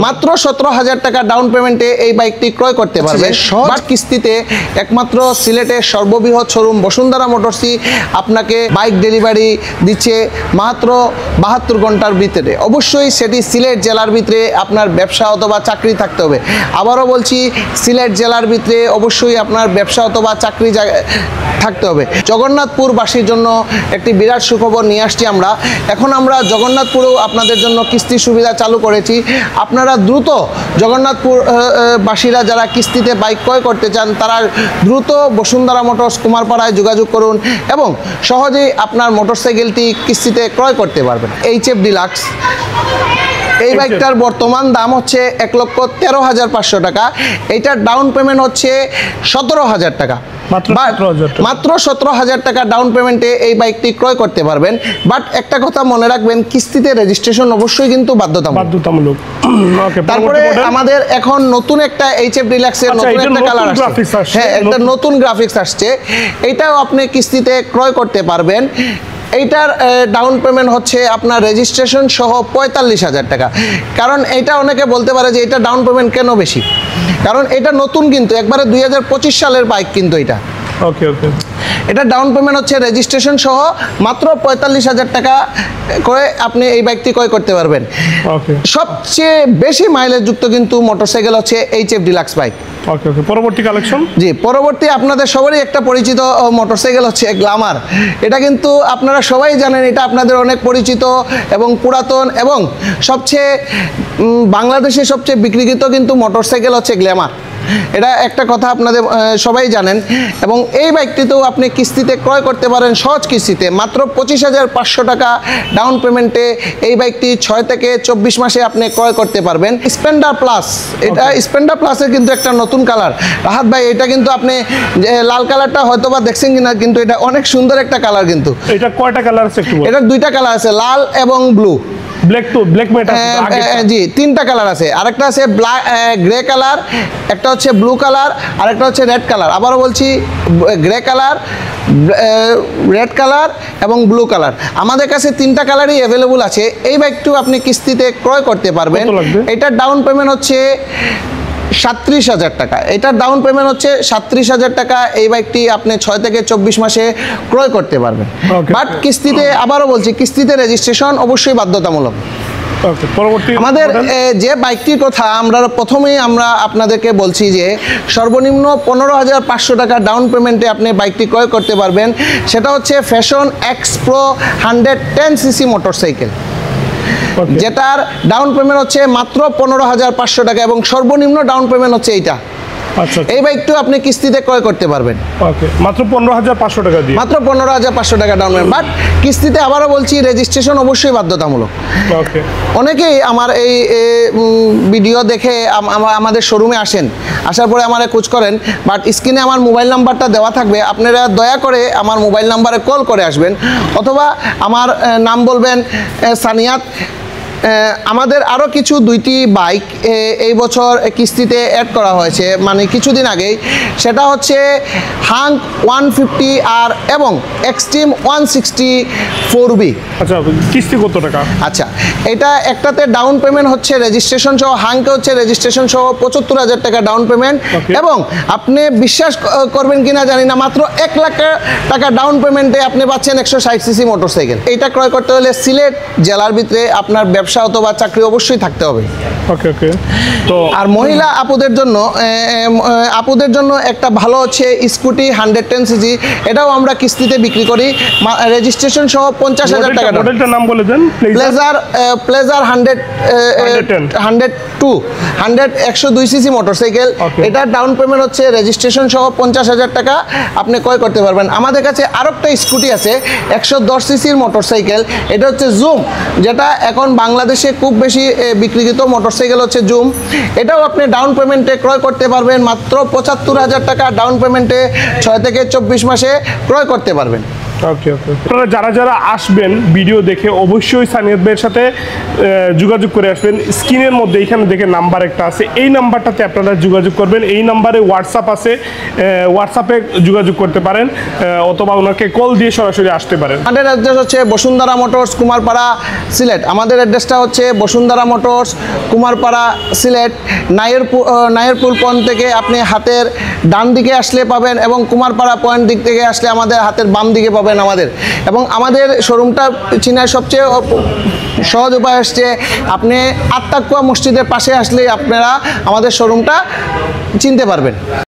মাত্র 17,000 টাকা ডাউন পেমেন্টে এই বাইকটি ক্রয় করতে পারবে সহজ কিস্তিতে। একমাত্র সিলেটের সর্ববৃহৎ শোরুম বসুন্ধরা মোটরসই আপনাকে বাইক ডেলিভারি দিচ্ছে মাত্র 72 ঘন্টার ভিতরে। অবশ্যই সেটি সিলেট জেলার ভিতরে আপনার ব্যবসা অথবা চাকরি থাকতে হবে। আবারও বলছি, সিলেট জেলার ভিতরে অবশ্যই আপনার ব্যবসা অথবা চাকরি থাকতে হবে। জগন্নাথপুরবাসীর জন্য একটি বিরাট সুখবর নিয়ে আসছি আমরা। এখন আমরা জগন্নাথপুরেও আপনাদের জন্য কিস্তি সুবিধা চালু করেছি। আপনারা দ্রুত জগন্নাথপুর বাসীরা যারা কিস্তিতে বাইক ক্রয় করতে চান তারা দ্রুত বসুন্ধরা মোটরস কুমারপাড়ায় যোগাযোগ করুন এবং সহজেই আপনার মোটরসাইকেলটি কিস্তিতে ক্রয় করতে পারবেন। HF ডিলাক্স এই বাইকটার বর্তমান দাম হচ্ছে 1,13,500 টাকা। এইটার ডাউন পেমেন্ট হচ্ছে 17,000 টাকা। মাত্র 17,000 টাকা ডাউন পেমেন্টে এই বাইকটি ক্রয় করতে পারবেন। বাট একটা কথা মনে রাখবেন, কিস্তিতে রেজিস্ট্রেশন অবশ্যই কিন্তু বাধ্যতামূলক। তারপরে আমাদের এখন নতুন একটা HF ডিলাক্সের নতুন একটা কালার আসছে। হ্যাঁ, একটা নতুন গ্রাফিক্স আসছে। এটাও আপনি কিস্তিতে ক্রয় করতে পারবেন। এইটার ডাউন পেমেন্ট হচ্ছে আপনার রেজিস্ট্রেশন সহ 45,000 টাকা। কারণ এইটা অনেকে বলতে পারে যে এটা ডাউন পেমেন্ট কেন বেশি, কারণ এটা নতুন কিন্তু একবারে 2025 সালের বাইক কিন্তু এটা। এটা ডাউন পেমেন্ট হচ্ছে রেজিস্ট্রেশন সহ মাত্র 45,000 টাকা করে আপনি এই বাইকটি ক্রয় করতে পারবেন। সবচেয়ে বেশি মাইলেজ যুক্ত কিন্তু মোটরসাইকেল হচ্ছে HF ডিলাক্স বাইক। পরবর্তী কালেকশন, জি পরবর্তী আপনাদের সবারই একটা পরিচিত মোটরসাইকেল হচ্ছে গ্ল্যামার। এটা কিন্তু আপনারা সবাই জানেন, এটা আপনাদের অনেক পরিচিত এবং পুরাতন এবং সবচেয়ে বাংলাদেশের সবচেয়ে বিক্রিকৃত কিন্তু মোটরসাইকেল হচ্ছে গ্ল্যামার। এটা একটা কথা আপনাদের সবাই জানেন। এবং এই বাইকটিতেও আপনি কিস্তিতে ক্রয় করতে পারেন, সহজ কিস্তিতে মাত্র 25,500 টাকা ডাউন পেমেন্টে এই বাইকটি 6 থেকে 24 মাসে আপনি ক্রয় করতে পারবেন। স্প্লেন্ডার প্লাস, এটা স্প্লেন্ডার প্লাসের কিন্তু একটা নতুন কালার। রাহাত ভাই, এটা কিন্তু আপনি লাল কালারটা হয়তো বা দেখছেন কিনা, কিন্তু এটা অনেক সুন্দর একটা কালার। কিন্তু এটা কয়টা কালার আছে? এটা 2টা কালার আছে, লাল এবং ব্লু। ব্ল্যাক মেটাল, জি 3টা কালার আছে। আরেকটা আছে গ্রে কালার, একটা হচ্ছে ব্লু কালার, আরেকটা হচ্ছে রেড কালার। আবারও বলছি, গ্রে কালার, রেড কালার এবং ব্লু কালার। আমাদের কাছে 3টা কালারই অ্যাভেলেবল আছে। এই বাইকটিও আপনি কিস্তিতে ক্রয় করতে পারবেন। এটার ডাউন পেমেন্ট হচ্ছে 37,000 টাকা। এটার ডাউন পেমেন্ট হচ্ছে 37,000 টাকা। এই বাইকটি আপনি 6 থেকে 24 মাসে ক্রয় করতে পারবেন। বাট কিস্তিতে, আবারও বলছি, কিস্তিতে রেজিস্ট্রেশন অবশ্যই বাধ্যতামূলক। আমাদের যে বাইকটির কথা আমরা প্রথমেই আপনাদেরকে বলছি যে সর্বনিম্ন 15,500 টাকা ডাউন পেমেন্টে আপনি বাইকটি ক্রয় করতে পারবেন। সেটা হচ্ছে ফ্যাশন এক্সপ্রো 110cc মোটরসাইকেল, যেটার ডাউন পেমেন্ট হচ্ছে মাত্র 15,500 টাকা এবং সর্বনিম্ন ডাউন পেমেন্ট হচ্ছে এইটা। এই বাইকটিও আপনি কিস্তিতে ক্রয় করতে পারবেন মাত্র 15,500 টাকা দিয়ে। মাত্র 15,500 টাকা ডাউন পেমেন্ট। বাট কিস্তিতে আবারও বলছি, রেজিস্ট্রেশন অবশ্যই বাধ্যতামূলক। অনেকেই আমার এই ভিডিও দেখে আমাদের শোরুমে আসেন, আসার পরে আমার খোঁজ করেন। বাট স্ক্রিনে আমার মোবাইল নাম্বারটা দেওয়া থাকবে, আপনারা দয়া করে আমার মোবাইল নাম্বারে কল করে আসবেন অথবা আমার নাম বলবেন সানিয়াত। আমাদের আরও কিছু 2টি বাইক এই বছর কিস্তিতে অ্যাড করা হয়েছে, মানে কিছুদিন আগেই। সেটা হচ্ছে হাঙ্ক 150R এবং এক্সট্রিম 164B। আচ্ছা, কিস্তি কত টাকা? আচ্ছা, এটা একটাতে ডাউন পেমেন্ট হচ্ছে রেজিস্ট্রেশন সহ, হাঙ্কে হচ্ছে রেজিস্ট্রেশন সহ 75,000 টাকা ডাউন পেমেন্ট। এবং আপনি বিশ্বাস করবেন কিনা জানি না, মাত্র 1 লাখ টাকা ডাউন পেমেন্টে আপনি পাচ্ছেন 160cc মোটরসাইকেল। এটা ক্রয় করতে হলে সিলেট জেলার ভিতরে আপনার ব্যবসা অথবা চাকরি অবশ্যই থাকতে হবে। তো আর মহিলা আপুদের জন্য একটা ভালো হচ্ছে স্কুটি 110cc। এটাও আমরা কিস্তিতে বিক্রি করি, রেজিস্ট্রেশন সহ 50,000 টাকা। মডেলটার নাম বলে দেন। Pleasure 102cc motorcycle. এটা ডাউন পেমেন্ট হচ্ছে রেজিস্ট্রেশন সহ 50,000 টাকা আপনি ক্রয় করতে পারবেন। আমাদের কাছে আরেকটা স্কুটি আছে 110cc মোটরসাইকেল। এটা হচ্ছে জুম, যেটা এখন বাংলাদেশে খুব বেশি বিক্রিকৃত মোটরসাইকেল হচ্ছে জুম। এটাও আপনি ডাউন পেমেন্টে ক্রয় করতে পারবেন মাত্র 75,000 টাকা ডাউন পেমেন্টে 6 থেকে 24 মাসে ক্রয় করতে পারবেন। ওকে ওকে, আপনারা যারা যারা আসবেন ভিডিও দেখে অবশ্যই সানিয়াদ ভাইয়ের সাথে যোগাযোগ করে আসবেন। স্ক্রিনের মধ্যে এখানে দেখে নাম্বার একটা আছে, এই নাম্বারটাতে আপনারা যোগাযোগ করবেন। এই নাম্বারে হোয়াটসঅ্যাপ আছে, হোয়াটসঅ্যাপে যোগাযোগ করতে পারেন অথবা ওনাকে কল দিয়ে সরাসরি আসতে পারেন। আমাদের অ্যাড্রেস হচ্ছে বসুন্ধরা মোটরস, কুমারপাড়া, সিলেট। আমাদের অ্যাড্রেসটা হচ্ছে বসুন্ধরা মোটরস, কুমারপাড়া, সিলেট। নায়েরপুল পয়েন্ট থেকে আপনি হাতের ডান দিকে আসলে পাবেন, এবং কুমারপাড়া পয়েন্ট দিক থেকে আসলে আমাদের হাতের বাম দিকে পাবেন আমাদের। এবং আমাদের শোরুমটা চিনার সবচেয়ে সহজ উপায় হচ্ছে আপনি আত্মাকুয়া মসজিদের পাশে আসলেই আপনারা আমাদের শোরুমটা চিনতে পারবেন।